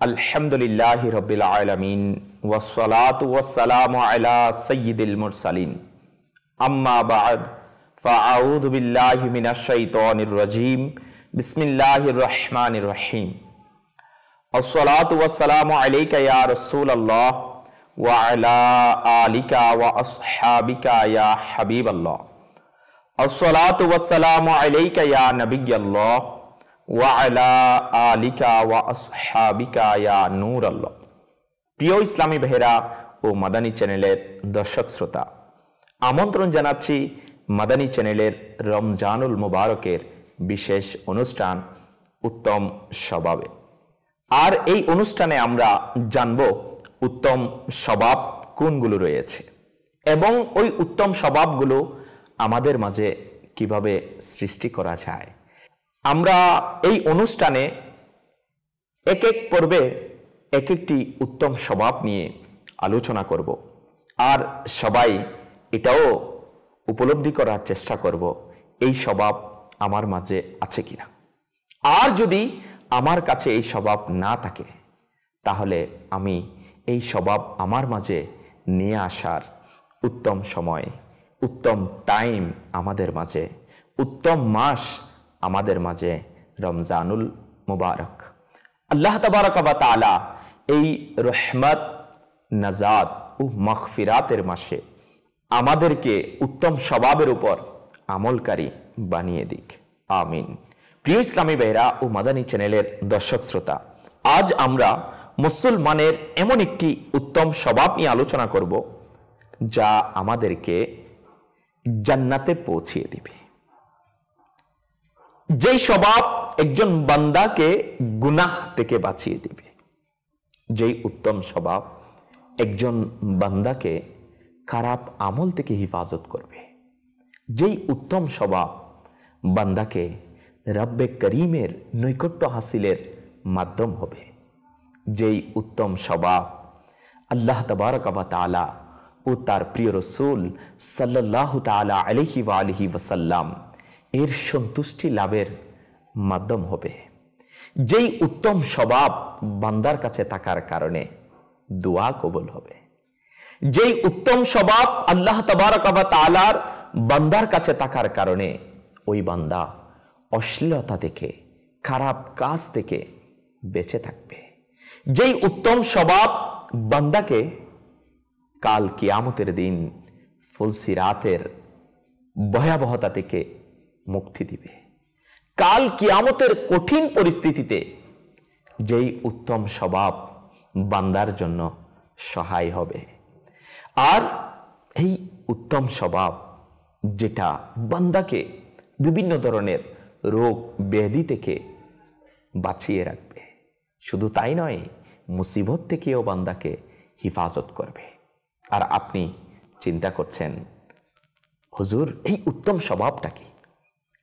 আলহামদুলিল্লাহি রাব্বিল আলামিন ওয়াসসালাতু ওয়াসসালামু আলা সাইয়্যিদিল মুরসালিন আম্মা বা'দ ফাআউযু বিল্লাহি মিনাশ শাইতানির রাজীম বিসমিল্লাহির রহমানির রহিম আসসালাতু ওয়াসসালামু আলাইকা ইয়া রাসূলুল্লাহ ওয়া আলা আলিকা ওয়া আসহাবিকা ইয়া হাবিবাল্লাহ আসসালাতু ওয়াসসালামু আলাইকা ইয়া নবিয়্যাল্লাহ ওয়া আলা আলিকা ওয়া আসহাবিকা ইয়া নূরাল্লাহ। প্রিয় ইসলামী ভাইরা ও মাদানী চ্যানেলের দর্শক শ্রোতা, আমন্ত্রণ জানাচ্ছি মাদানী চ্যানেলের রমজানুল মুবারকের বিশেষ অনুষ্ঠান উত্তম স্বভাবে। আর এই অনুষ্ঠানে আমরা জানব উত্তম স্বভাব কোনগুলো রয়েছে এবং ওই উত্তম স্বভাবগুলো আমাদের মাঝে কিভাবে সৃষ্টি করা যায়। আমরা এই অনুষ্ঠানে এক এক পর্বে এক একটি উত্তম স্বভাব নিয়ে আলোচনা করব, আর সবাই এটাও উপলব্ধি করার চেষ্টা করব এই স্বভাব আমার মাঝে আছে কিনা। আর যদি আমার কাছে এই স্বভাব না থাকে তাহলে আমি এই স্বভাব আমার মাঝে নিয়ে আসার উত্তম সময়, উত্তম টাইম আমাদের মাঝে, উত্তম মাস আমাদের মাঝে রমজানুল মুবারক। আল্লাহ তাবারক ওয়া তাআলা এই রহমত, নাজাত ও মাগফিরাতের মাসে আমাদেরকে উত্তম স্বভাবের উপর আমলকারী বানিয়ে দিক, আমিন। প্রিয় ইসলামী ভাইরা ও মাদানী চ্যানেলের দর্শক শ্রোতা, আজ আমরা মুসলমানের এমন একটি উত্তম স্বভাব নিয়ে আলোচনা করব যা আমাদেরকে জান্নাতে পৌঁছিয়ে দিবে। যেই স্বভাব একজন বান্দাকে গুনাহ থেকে বাঁচিয়ে দিবে, যেই উত্তম স্বভাব একজন বান্দাকে খারাপ আমল থেকে হেফাজত করবে, যেই উত্তম স্বভাব বান্দাকে রব্বে করিমের নৈকট্য হাসিলের মাধ্যম হবে, যেই উত্তম স্বভাব আল্লাহ তাবারক ওয়া তাআলা ও তার প্রিয় রাসূল সাল্লাল্লাহু তাআলা আলাইহি ওয়া আলিহি ওয়াসাল্লাম এর সন্তুষ্টি লাভের মাধ্যম হবে, যেই উত্তম স্বভাব বান্দার কাছে থাকার কারণে দোয়া কবুল হবে, যেই উত্তম স্বভাব আল্লাহ তাবারক ওয়া তাআলার বান্দার কাছে থাকার কারণে ওই বান্দা অশ্লীলতা থেকে, খারাপ কাজ থেকে বেঁচে থাকবে, যেই উত্তম স্বভাব বান্দাকে কাল কিয়ামতের দিন ফুলসিরাতের ভয়াবহতা থেকে মুক্তি দিবে, কাল কিয়ামতের কঠিন পরিস্থিতিতে যেই উত্তম স্বভাব বান্দার জন্য সহায় হবে। আর এই উত্তম স্বভাব যেটা বান্দাকে বিভিন্ন ধরনের রোগ ব্যাধি থেকে বাঁচিয়ে রাখবে, শুধু তাই নয়, মুসিবত থেকেও বান্দাকে হেফাজত করবে। আর আপনি চিন্তা করছেন, হুজুর এই উত্তম স্বভাবটা কি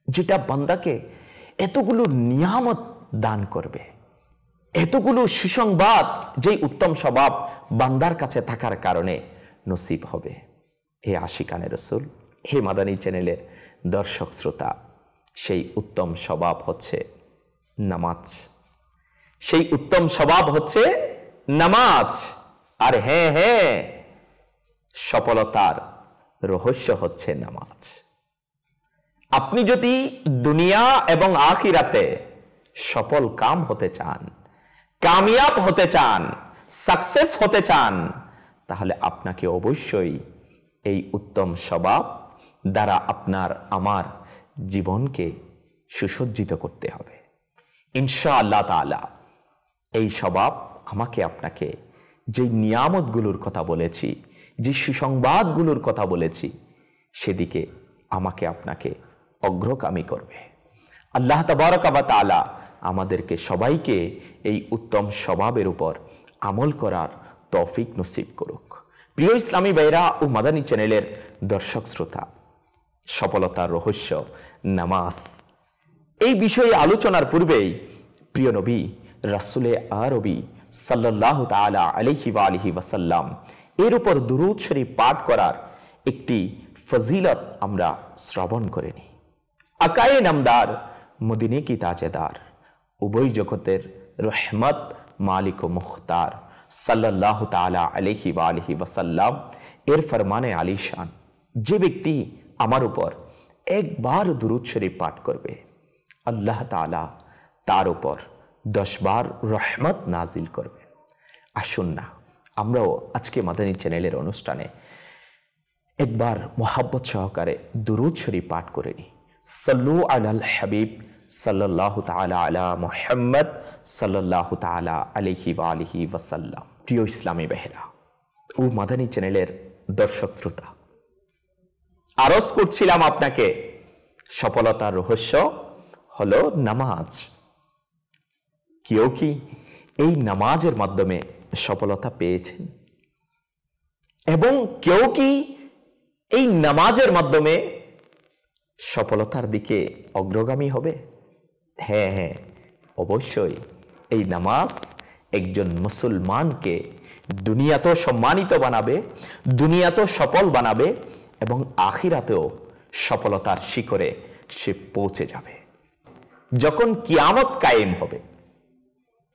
যেটা বান্দাকে এতগুলো নিয়ামত দান করবে, এতগুলো সুসংবাদ যেই উত্তম স্বভাব বান্দার কাছে থাকার কারণে নসিব হবে। হে আশিকানে রাসূল, হে মাদানী চ্যানেলের দর্শক শ্রোতা, সেই উত্তম স্বভাব হচ্ছে নামাজ, সেই উত্তম স্বভাব হচ্ছে নামাজ। আর হ্যাঁ হ্যাঁ, সফলতার রহস্য হচ্ছে নামাজ। আপনি যদি দুনিয়া এবং আখিরাতে সফল কাম হতে চান, কামিয়াব হতে চান, সাকসেস হতে চান, তাহলে আপনাকে অবশ্যই এই উত্তম স্বভাব দ্বারা আপনার আমার জীবনকে সুসজ্জিত করতে হবে। ইনশাআল্লাহ তাআলা এই স্বভাব আমাকে আপনাকে যে নিয়ামতগুলোর কথা বলেছি, যে সুসংবাদগুলোর কথা বলেছি, সেদিকে আমাকে আপনাকে অগ্রগামী করবে। আল্লাহ তাবারক ওয়া তাআলা আমাদেরকে সবাইকে এই উত্তম স্বভাবের উপর আমল করার তৌফিক নসিব করুক। প্রিয় ইসলামী ভাইরা ও মাদানী চ্যানেলের দর্শক শ্রোতা, সফলতার রহস্য নামাজ, এই বিষয়ে আলোচনার পূর্বেই প্রিয় নবী রাসূলে আরবি সাল্লাল্লাহু তাআলা আলাইহি ওয়া আলিহি ওয়াসাল্লাম এর উপর দুরূদ শরীফ পাঠ করার একটি ফজিলত আমরা শ্রবণ করে নিই। আকায়ে নামদার, মদিনে কি তাজেদার, উভয় জগতের রহমত মালিক ও মুখতার সাল্লাল্লাহু তাআলা আলাইহি ওয়া আলিহি ওয়াসাল্লাম এর ফরমানে আলিশান, যে ব্যক্তি আমার উপর একবার দুরূদ শরীফ পাঠ করবে, আল্লাহ তাআলা তার উপর 10 বার রহমত নাজিল করবে। আসুন না আমরাও আজকে মাদানী চ্যানেলের অনুষ্ঠানে একবার মোহাব্বত সহকারে দুরূদ শরীফ পাঠ করে নিই। সাল্লু আলাল হাবিব সাল্লাল্লাহু তাআলা আলা মুহাম্মদ সাল্লাল্লাহু তাআলা আলাইহি ওয়া আলিহি ওয়াসাল্লাম। প্রিয় ইসলামী ভাইরা ও মাদানী চ্যানেলের দর্শক শ্রোতা, আরজ করছিলাম আপনাকে সফলতার রহস্য হলো নামাজ। কেউ কি এই নামাজের মাধ্যমে সফলতা পেয়েছেন? এবং কেউ কি এই নামাজের মাধ্যমে সফলতার দিকে অগ্রগামী হবে? হ্যাঁ হ্যাঁ, অবশ্যই এই নামাজ একজন মুসলমানকে দুনিয়াতেও সম্মানিত বানাবে, দুনিয়াতেও সফল বানাবে এবং আখিরাতেও সফলতার শিখরে সে পৌঁছে যাবে। যখন কিয়ামত কায়েম হবে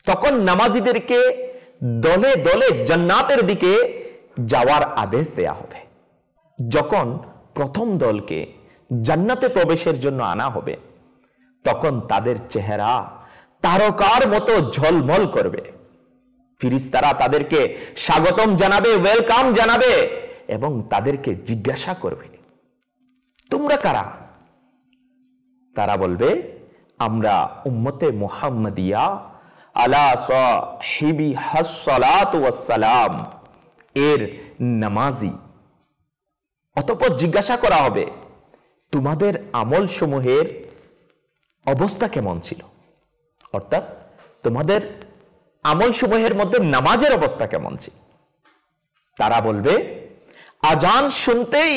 তখন নামাজীদেরকে দলে দলে জান্নাতের দিকে যাওয়ার আদেশ দেয়া হবে। যখন প্রথম দলকে জান্নাতে প্রবেশের জন্য আনা হবে তখন তাদের চেহারা তারকার মতো ঝলমল করবে। ফেরেশতারা তাদেরকে স্বাগতম জানাবে, ওয়েলকাম জানাবে এবং তাদেরকে জিজ্ঞাসা করবে, তোমরা কারা? তারা বলবে, আমরা উম্মতে মুহাম্মাদিয়া আলা সাহিবি হাসসালাতু ওয়াসসালাম এর নামাজি। অতঃপর জিজ্ঞাসা করা হবে, তোমাদের আমল সমূহের অবস্থা কেমন ছিল? অর্থাৎ তোমাদের আমল সমূহের মধ্যে নামাজের অবস্থা কেমন ছিল? তারা বলবে, আজান শুনতেই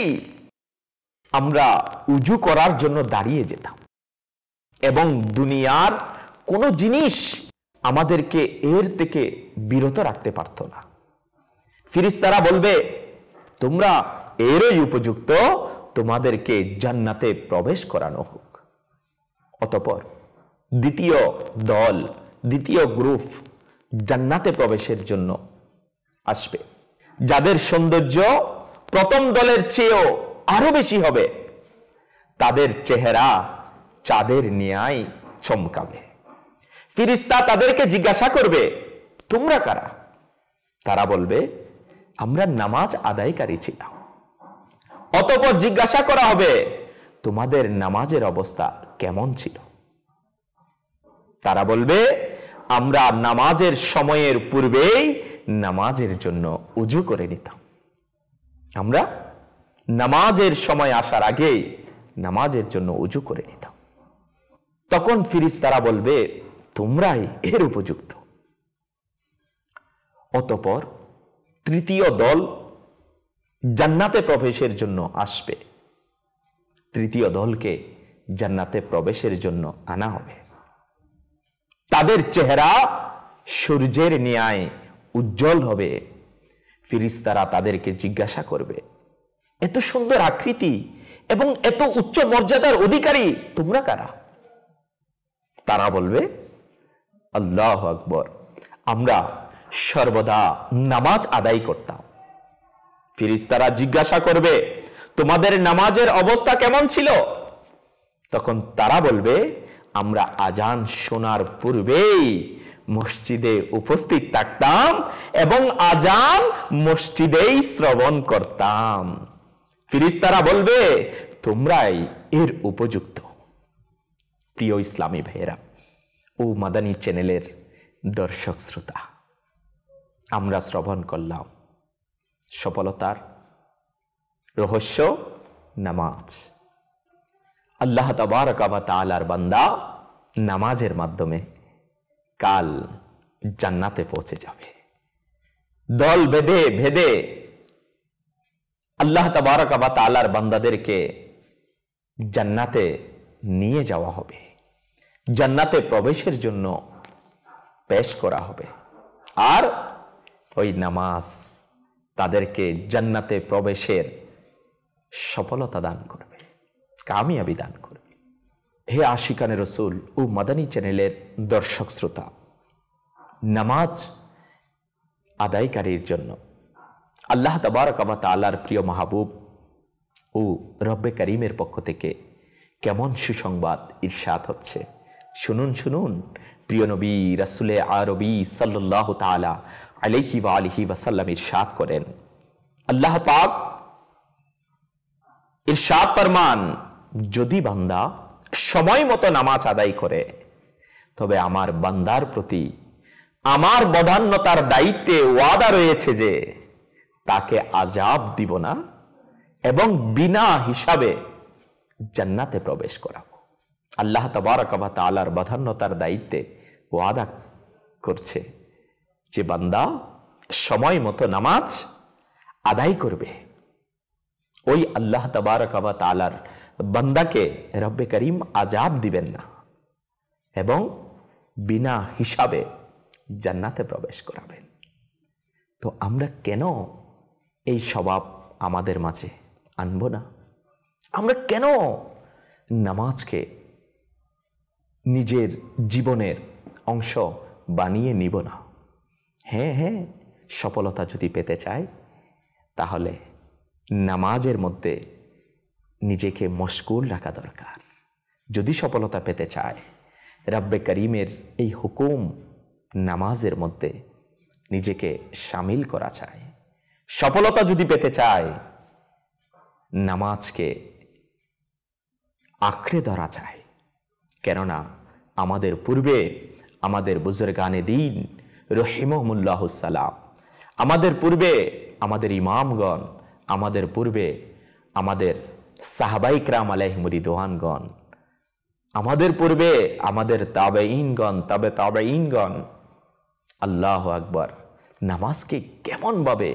আমরা উজু করার জন্য দাঁড়িয়ে যেতাম এবং দুনিয়ার কোনো জিনিস আমাদেরকে এর থেকে বিরত রাখতে পারত না। ফেরেশতারা বলবে, তোমরা এরই উপযুক্ত, তোমাদেরকে জান্নাতে প্রবেশ করানো হোক। অতঃপর দ্বিতীয় দল, দ্বিতীয় গ্রুপ জান্নাতে প্রবেশের জন্য আসবে, যাদের সৌন্দর্য প্রথম দলের চেয়েও আরো বেশি হবে। তাদের চেহারা চাঁদের ন্যায় চমকাবে। ফেরেশতা তাদেরকে জিজ্ঞাসা করবে, তোমরা কারা? তারা বলবে, আমরা নামাজ আদায়কারী ছিলাম। অতঃপর জিজ্ঞাসা করা হবে, তোমাদের নামাজের অবস্থা কেমন ছিল? তারা বলবে, আমরা নামাজের সময়ের পূর্বেই নামাজের জন্য উজু করে নিতাম। আমরা নামাজের সময় আসার আগেই নামাজের জন্য উজু করে নিতাম। তখন ফেরেশতারা বলবে, তোমরাই এর উপযুক্ত। অতঃপর তৃতীয় দল জান্নাতে প্রবেশের জন্য আসবে। তৃতীয় দলকে জান্নাতে প্রবেশের জন্য আনা হবে। তাদের চেহারা সূর্যের ন্যায় উজ্জ্বল হবে। ফেরেশতারা তাদেরকে জিজ্ঞাসা করবে, এত সুন্দর আকৃতি এবং এত উচ্চ মর্যাদার অধিকারী তোমরা কারা? তারা বলবে, আল্লাহু আকবার, আমরা সর্বদা নামাজ আদায় করতাম। ফেরেশতারা জিজ্ঞাসা করবে, তোমাদের নামাজের অবস্থা কেমন ছিল? তখন তারা বলবে, আমরা আজান শোনার পূর্বেই মসজিদে উপস্থিত থাকতাম এবং আজান মসজিদেই শ্রবণ করতাম। ফেরেশতারা বলবে, তোমরাই এর উপযুক্ত। প্রিয় ইসলামী ভাইয়েরা ও মাদানী চ্যানেলের দর্শক শ্রোতা, আমরা শ্রবণ করলাম সফলতার রহস্য নামাজ। আল্লাহ তাবারক ওয়া তাআলার বান্দা নামাজের মাধ্যমে কাল জান্নাতে পৌঁছে যাবে। দল বেঁধে ভেদে আল্লাহ তাবারক ওয়া তাআলার বান্দাদেরকে জান্নাতে নিয়ে যাওয়া হবে, জান্নাতে প্রবেশের জন্য পেশ করা হবে। আর ওই নামাজ তাদেরকে জান্নাতে প্রবেশের সফলতা দান করবে, কামিয়াবি দান করবে। হে আশিকানে রসুল ও মাদানী চ্যানেলের দর্শক শ্রোতা, নামাজ আদায়কারীর জন্য আল্লাহ তাবারক ওয়া তাআলার প্রিয় মাহবুব ও রব্বে করিমের পক্ষ থেকে কেমন সুসংবাদ ইরশাদ হচ্ছে। শুনুন শুনুন, প্রিয় নবী রাসূলে আরবি সাল্লাল্লাহু তাআলা আলাইহি ওয়া আলিহি ওয়াসাল্লাম ইরশাদ করেন, আল্লাহ পাক ইরশাদ ফরমান, যদি বান্দা সময় মতো নামাজ আদায় করে তবে আমার বান্দার প্রতি আমার বদান্যতার দায়িত্বে ওয়াদা রয়েছে যে তাকে আযাব দিব না এবং বিনা হিসাবে জান্নাতে প্রবেশ করাবো। আল্লাহ তাবারক ওয়া তাআলার বদান্যতার দায়িত্বে ওয়াদা করছে যে বান্দা সময় মতো নামাজ আদায় করবে, ওই আল্লাহ তাবারক ওয়া তাআলার বান্দাকে রব্বে করিম আযাব দিবেন না এবং বিনা হিসাবে জান্নাতে প্রবেশ করাবেন। তো আমরা কেন এই স্বভাব আমাদের মাঝে আনবো না? আমরা কেন নামাজকে নিজের জীবনের অংশ বানিয়ে নিব না? হ্যাঁ, সফলতা যদি পেতে চাই তাহলে নামাজের মধ্যে নিজেকে মশগুল রাখা দরকার। যদি সফলতা পেতে চায় রব্বে করিমের এই হুকুম নামাজের মধ্যে নিজেকে শামিল করা চায়। সফলতা যদি পেতে চায় নামাজকে আঁকড়ে ধরা চায়। কেননা আমাদের পূর্বে আমাদের বুজুর্গানে দ্বীন রহিমহুমুল্লাহুস সালাম, আমাদের পূর্বে আমাদের ইমামগণ, আমাদের পূর্বে আমাদের সাহাবায়ে কেরাম আলাইহিমুর রিদওয়ানগণ, আমাদের পূর্বে আমাদের তাবেঈনগণ, তাবেঈনগণ, আল্লাহু আকবার, নামাজকে কেমনভাবে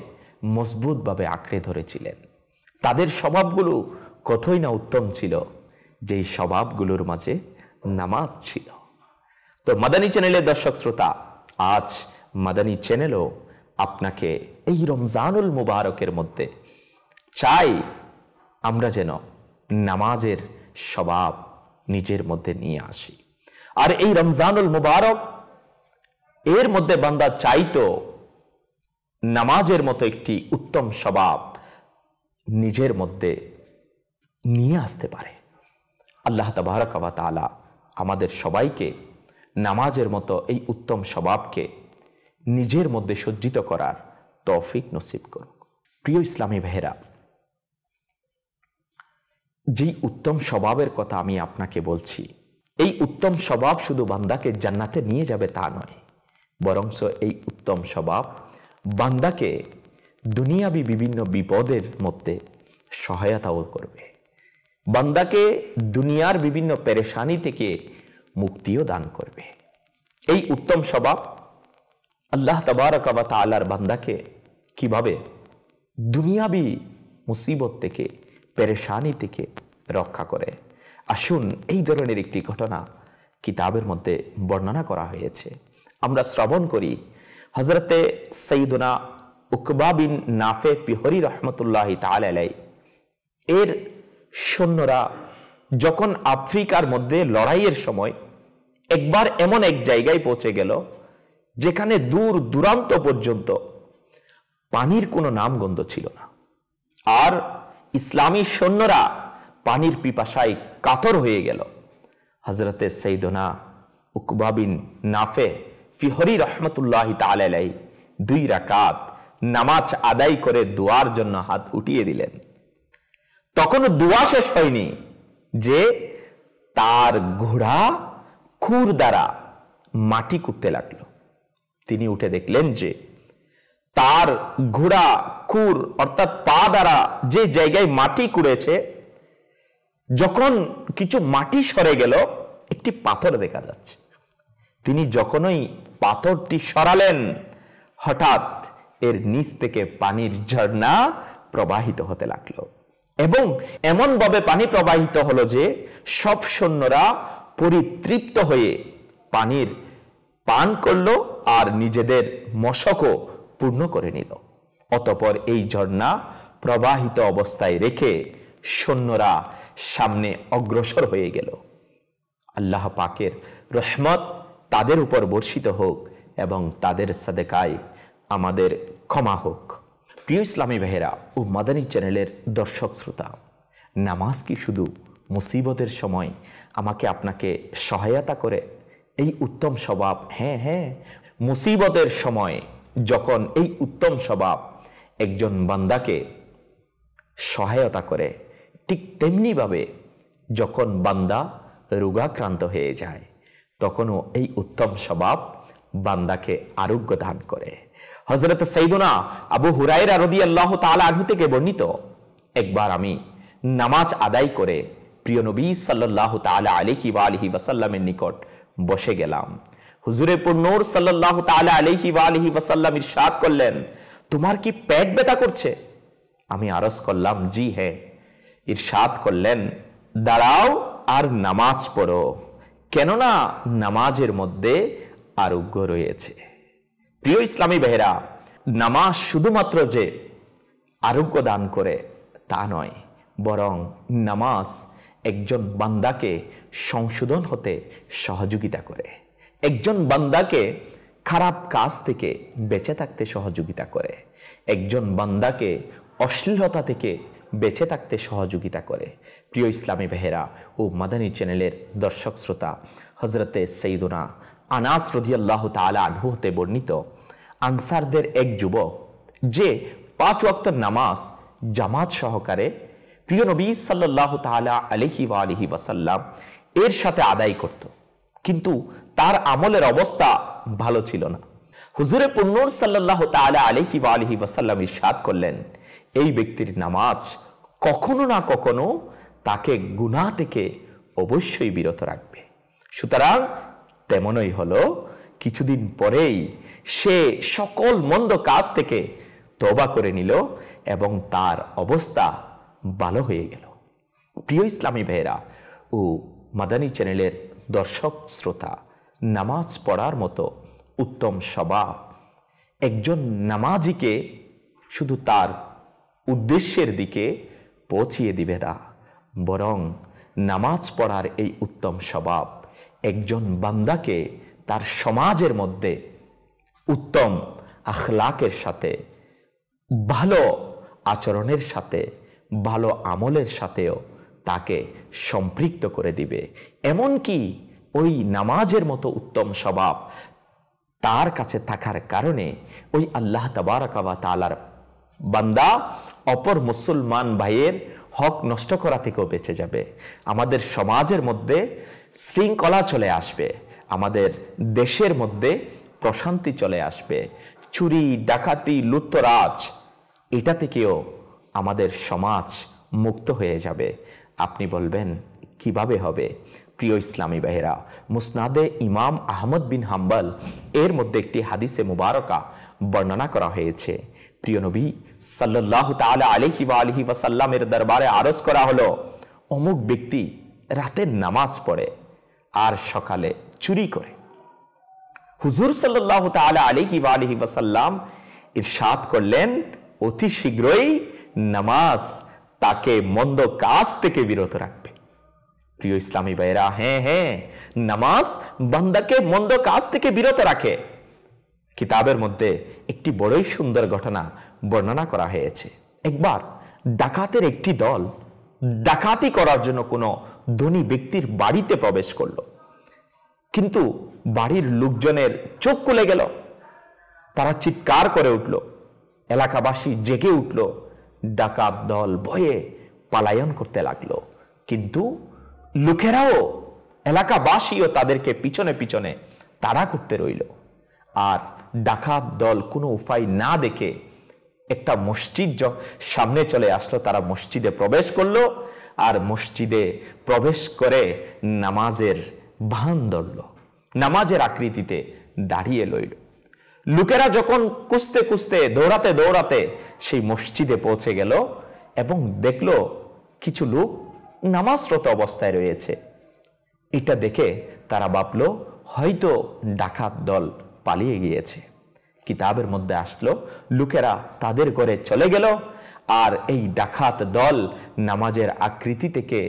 মজবুতভাবে আঁকড়ে ধরেছিলেন। তাদের স্বভাবগুলো কতই না উত্তম ছিল, যেই স্বভাবগুলোর মাঝে নামাজ ছিল। তো মাদানী চ্যানেলের দর্শক শ্রোতা, আজ মাদানী চ্যানেলও আপনাকে এই রমজানুল মুবারকের মধ্যে চাই আমরা যেন নামাজের স্বভাব নিজের মধ্যে নিয়ে আসি। আর এই রমজানুল মুবারক এর মধ্যে বান্দা চাইতো নামাজের মতো একটি উত্তম স্বভাব নিজের মধ্যে নিয়ে আসতে পারে। আল্লাহ তাবারক ওয়া তাআলা আমাদের সবাইকে নামাজের মতো এই উত্তম স্বভাবকে নিজের মধ্যে সজ্জিত করার তৌফিক নসিব করুক। প্রিয় ইসলামী ভাইয়েরা, যেই উত্তম স্বভাবের কথা আমি আপনাকে বলছি, এই উত্তম স্বভাব শুধু বান্দাকে জান্নাতে নিয়ে যাবে তা নয়, বরঞ্চ এই উত্তম স্বভাব বান্দাকে দুনিয়াবি বিভিন্ন বিপদের মধ্যে সহায়তাও করবে, বান্দাকে দুনিয়ার বিভিন্ন পেরেশানি থেকে মুক্তিও দান করবে। এই উত্তম স্বভাব আল্লাহ তাবারক ওয়া তাআলার বান্দাকে কিভাবে দুনিয়াবি মুসিবত থেকে, পেরেশানি থেকে রক্ষা করে, আসুন এই ধরনের একটি ঘটনা কিতাবের মধ্যে বর্ণনা করা হয়েছে, আমরা শ্রবণ করি। হযরতে সাইয়্যিদুনা উকবা বিন নাফে পিহরি রহমতুল্লাহি তাআলা আলাইহি এর সৈন্যরা যখন আফ্রিকার মধ্যে লড়াইয়ের সময় একবার এমন এক জায়গায় পৌঁছে গেল যেখানে দূর দূরান্ত পর্যন্ত পানির কোনো নামগন্ধ ছিল না, আর ইসলামী সৈন্যরা পানির পিপাসায় কাতর হয়ে গেল। হযরতে সাইয়্যিদুনা উকবা বিন নাফে পিহরি রহমতুল্লাহি তাআলা আলাইহি 2 রাকাত নামাজ আদায় করে দোয়ার জন্য হাত উঠিয়ে দিলেন। তখন দোয়া শেষ হয়নি যে তার ঘোড়া খুর দ্বারা মাটি কুটতে লাগলো। তিনি উঠে দেখলেন যে তার ঘোড়া খুর অর্থাৎ পা দ্বারা যে জায়গায় মাটি কুড়েছে, যখন কিছু মাটি সরে গেল একটি পাথর দেখা যাচ্ছে। তিনি যখনই পাথরটি সরালেন, হঠাৎ এর নিচ থেকে পানির ঝর্ণা প্রবাহিত হতে লাগলো এবং এমন ভাবে পানি প্রবাহিত হলো যে সব সৈন্যরা পরিতৃপ্ত হয়ে পানির পান করলো আর নিজেদের মশকও পূর্ণ করে নিল। অতঃপর এই ঝর্ণা প্রবাহিত অবস্থায় রেখে সৈন্যরা সামনে অগ্রসর হয়ে গেল। আল্লাহ পাকের রহমত তাদের উপর বর্ষিত হোক এবং তাদের সাদেকায় আমাদের ক্ষমা হোক। প্রিয় ইসলামী ভাইয়েরা ও মাদানী চ্যানেলের দর্শক শ্রোতা, নামাজ কি শুধু মুসিবতের সময় আমাকে আপনাকে সহায়তা করে এই উত্তম স্বভাব? হ্যাঁ, মুসিবতের সময় যখন এই উত্তম স্বভাব একজন বান্দাকে সহায়তা করে, ঠিক তেমনিভাবে যখন বান্দা রোগাক্রান্ত হয়ে যায় তখনও এই উত্তম স্বভাব বান্দাকে আরোগ্য দান করে। হযরত সাইয়্যিদুনা আবু হুরায়রা রাদিয়াল্লাহু তাআলা আনহু থেকে বর্ণিত, একবার আমি নামাজ আদায় করে প্রিয় নবী সাল্লাল্লাহু তাআলা আলাইহি ওয়া আলিহি ওয়াসাল্লামের নিকট বসে গেলাম। হুজুরে পুরনূর সাল্লাল্লাহু তাআলা আলাইহি ওয়া আলিহি ওয়াসাল্লাম ইরশাদ করলেন, তোমার কি পেট ব্যথা করছে? আমি আরজ করলাম, জি হ্যাঁ। ইরশাদ করলেন, দাঁড়াও আর নামাজ পড়ো, কেননা নামাজের মধ্যে আরোগ্য রয়েছে। প্রিয় ইসলামী ভাইয়েরা, নামাজ শুধুমাত্র যে আরোগ্য দান করে তা নয়, বরং নামাজ একজন বান্দাকে সংশোধন হতে সহযোগিতা করে, একজন বান্দাকে খারাপ কাজ থেকে বেঁচে থাকতে সহযোগিতা করে, একজন বান্দাকে অশ্লীলতা থেকে বেঁচে থাকতে সহযোগিতা করে। প্রিয় ইসলামী ভাইয়েরা ও মাদানী চ্যানেলের দর্শক শ্রোতা, হযরতে সাইয়্যিদুনা আনাস রাদিয়াল্লাহু তাআলা আনহু হতে বর্ণিত, আনসারদের এক যুবক যে 5 ওয়াক্ত নামাজ জামাত সহকারে প্রিয় নবী সাল্লাল্লাহু তাআলা আলাইহি ওয়া আলিহি ওয়াসাল্লাম এর সাথে আদায় করত, কিন্তু তার আমলের অবস্থা ভালো ছিল না। হুজুরে পুরনূর সাল্লাল্লাহু তাআলা আলাইহি ওয়া আলিহি ওয়াসাল্লাম ইরশাদ করলেন, এই ব্যক্তির নামাজ কখনো না কখনো তাকে গুনাহ থেকে অবশ্যই বিরত রাখবে। সুতরাং তেমনই হলো, কিছুদিন পরেই সে সকল মন্দ কাজ থেকে তওবা করে নিল এবং তার অবস্থা ভালো হয়ে গেল। প্রিয় ইসলামী ভাইয়েরা ও মাদানী চ্যানেলের দর্শক শ্রোতা, নামাজ পড়ার মতো উত্তম স্বভাব একজন নামাজিকে শুধু তার উদ্দেশ্যের দিকে পৌঁছিয়ে দিবে না, বরং নামাজ পড়ার এই উত্তম স্বভাব একজন বান্দাকে তার সমাজের মধ্যে উত্তম আখলাকের সাথে, ভালো আচরণের সাথে, ভালো আমলের সাথেও তাকে সম্পৃক্ত করে দিবে। এমনকি ওই নামাজের মতো উত্তম স্বভাব তার কাছে থাকার কারণে ওই আল্লাহ তাবারাকা ওয়া তাআলার বান্দা অপর মুসলমান ভাইয়ের হক নষ্ট করা থেকেও বেঁচে যাবে। আমাদের সমাজের মধ্যে শৃঙ্খলা চলে আসবে, আমাদের দেশের মধ্যে প্রশান্তি চলে আসবে। চুরি, ডাকাতি, লুটতরাজ এটা থেকেও আমাদের সমাজ মুক্ত হয়ে যাবে। আপনি বলবেন কিভাবে হবে? প্রিয় ইসলামী ভাইয়েরা, মুসনাদে ইমাম আহমদ বিন হাম্বল এর মধ্যে একটি হাদিসে মুবারকা বর্ণনা করা হয়েছে। প্রিয় নবী সাল্লাল্লাহু তাআলা আলাইহি ওয়া আলিহি ওয়াসাল্লামের দরবারে আরজ করা হলো, অমুক ব্যক্তি রাতের নামাজ পড়ে আর সকালে চুরি করে। হুজুর সাল্লাল্লাহু তাআলা আলাইহি ওয়া আলিহি ওয়াসাল্লাম ইরশাদ করলেন, অতি শীঘ্রই নামাজ তাকে মন্দ কাজ থেকে বিরত রাখবে। প্রিয় ইসলামী ভাইয়েরা, হ্যাঁ, নামাজ বান্দাকে মন্দ কাজ থেকে বিরত রাখে। কিতাবের মধ্যে একটি বড়ই সুন্দর ঘটনা বর্ণনা করা হয়েছে। একবার ডাকাতের একটি দল ডাকাতি করার জন্য কোনো ধনী ব্যক্তির বাড়িতে প্রবেশ করলো, কিন্তু বাড়ির লোকজনের চোখ খুলে গেল। তারা চিৎকার করে উঠল, এলাকাবাসী জেগে উঠল, ডাকাত দল ভয়ে পলায়ন করতে লাগলো। কিন্তু লোকেরাও, এলাকাবাসীও তাদেরকে পিছনে পিছনে তাড়া করতে রইল। আর ডাকাত দল কোনো উপায় না দেখে একটা মসজিদ সামনে চলে আসলো। তারা মসজিদে প্রবেশ করলো আর মসজিদে প্রবেশ করে নামাজের ভান ধরল, নামাজের আকৃতিতে দাঁড়িয়ে লইল। লোকেরা যখন কুস্তে কুস্তে দৌড়াতে দৌড়াতে সেই মসজিদে পৌঁছে গেল এবং দেখলো কিছু লোক নামাজরত অবস্থায় রয়েছে। এটা দেখে তারা ভাবলো হয়তো ডাকাত দল পালিয়ে গিয়েছে। কিতাবের মধ্যে আসলো, লোকেরা তাদের ঘরে চলে গেল আর এই ডাকাত দল নামাজের আকৃতি থেকে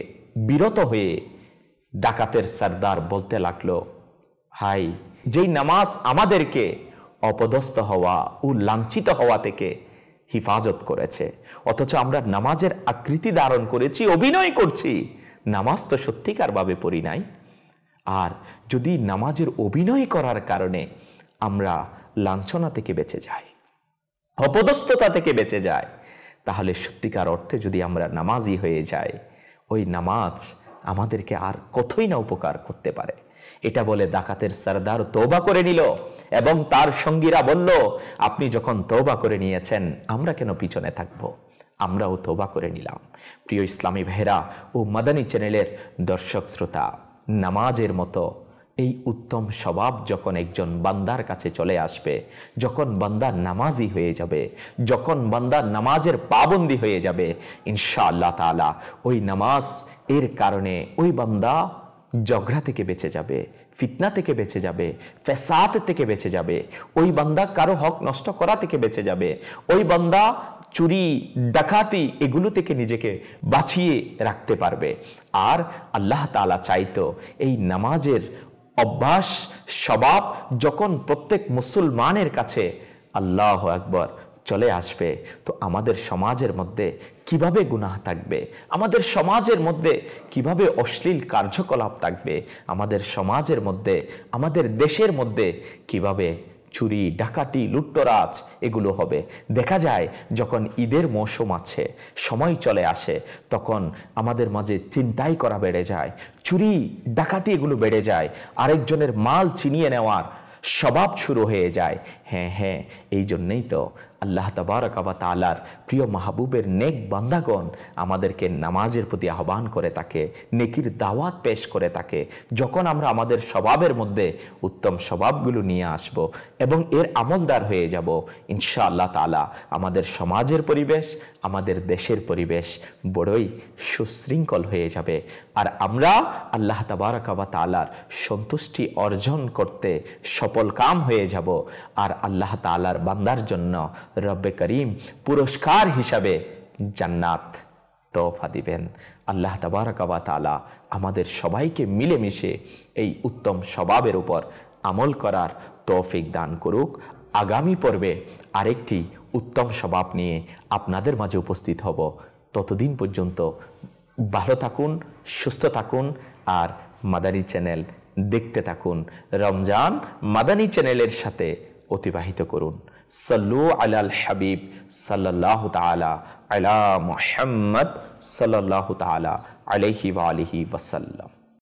বিরত হয়ে ডাকাতের সর্দার বলতে লাগলো, হাই যেই নামাজ আমাদেরকে অপদস্থ হওয়া ও লাঞ্ছিত হওয়া থেকে হিফাজত করেছে, অথচ আমরা নামাজের আকৃতি ধারণ করেছি, অভিনয় করছি, নামাজ তো সত্যিকার ভাবে পড়ি নাই। আর যদি নামাজের অভিনয় করার কারণে আমরা লাঞ্ছনা থেকে বেঁচে যাই, অপদস্থতা থেকে বেঁচে যাই, তাহলে সত্যিকার অর্থে যদি আমরা নামাজি হয়ে যাই, ওই নামাজ আমাদেরকে আর কতই না উপকার করতে পারে। এটা বলে ডাকাতের সরদার তওবা করে নিল এবং তার সঙ্গীরা বলল, আপনি যখন তওবা করে নিয়েছেন, আমরা কেন পিছনে থাকব, আমরাও তওবা করে নিলাম। প্রিয় ইসলামী ভাইরা ও মাদানী চ্যানেলের দর্শক শ্রোতা, নামাজের মতো এই উত্তম স্বভাব যখন একজন বান্দার কাছে চলে আসবে, যখন বান্দা নামাজি হয়ে যাবে, যখন বান্দা নামাজের পাবন্দি হয়ে যাবে, ইনশাআল্লাহ তাআলা ওই নামাজ এর কারণে ওই বান্দা ঝগড়া থেকে বেঁচে যাবে, ফিতনা থেকে বেঁচে যাবে, ফ্যাসাদ থেকে বেঁচে যাবে, ওই বান্দা কারো হক নষ্ট করা থেকে বেঁচে যাবে, ওই বান্দা চুরি ডাকাতি এগুলো থেকে নিজেকে বাঁচিয়ে রাখতে পারবে। আর আল্লাহ তাআলা চাইতো এই নামাজের অভ্যাস স্বভাব যখন প্রত্যেক মুসলমানের কাছে আল্লাহু আকবার চলে আসবে, তো আমাদের সমাজের মধ্যে কিভাবে গুনাহ থাকবে, আমাদের সমাজের মধ্যে কিভাবে অশ্লীল কার্যকলাপ থাকবে, আমাদের সমাজের মধ্যে, আমাদের দেশের মধ্যে কিভাবে চুরি ডাকাতি লুটতরাজ এগুলো হবে। দেখা যায় যখন ঈদের মৌসুম আছে, সময় চলে আসে, তখন আমাদের মাঝে ছিনতাই করা বেড়ে যায়, চুরি ডাকাতি এগুলো বেড়ে যায়, আরেকজনের মাল ছিনিয়ে নেওয়ার স্বভাব শুরু হয়ে যায়। হ্যাঁ, এই জন্যই তো আল্লাহ তাবারক ওয়া তাআলার প্রিয় মাহবুবের নেক বান্দাগণ আমাদেরকে নামাজের প্রতি আহ্বান করে থাকে, নেকির দাওয়াত পেশ করে থাকে। যখন আমরা আমাদের স্বভাবের মধ্যে উত্তম স্বভাবগুলো নিয়ে আসব এবং এর আমলদার হয়ে যাব, ইনশাআল্লাহ তাআলা আমাদের সমাজের পরিবেশ, আমাদের দেশের পরিবেশ বড়ই সুশৃঙ্খল হয়ে যাবে। আর আমরা আল্লাহ তাবারক ওয়া তাআলার সন্তুষ্টি অর্জন করতে সফল কাম হয়ে যাব। আর আল্লাহ তাআলার বান্দার জন্য রব্বে করিম পুরস্কার হিসাবে জান্নাত তোফা দিবেন। আল্লাহ তাবারক ওয়া তাআলা আমাদের সবাইকে মিলেমিশে এই উত্তম স্বভাবের উপর আমল করার তৌফিক দান করুক। আগামী পর্বে আরেকটি উত্তম স্বভাব নিয়ে আপনাদের মাঝে উপস্থিত হব। ততদিন পর্যন্ত ভালো থাকুন, সুস্থ থাকুন আর মাদানী চ্যানেল দেখতে থাকুন। রমজান মাদানী চ্যানেলের সাথে অতিবাহিত করুন। সাল্লু আলাল হাবিব সাল্লাল্লাহু তাআলা আলা মুহাম্মদ সাল্লাল্লাহু তাআলা আলাইহি ওয়া আলিহি ওয়াসাল্লাম।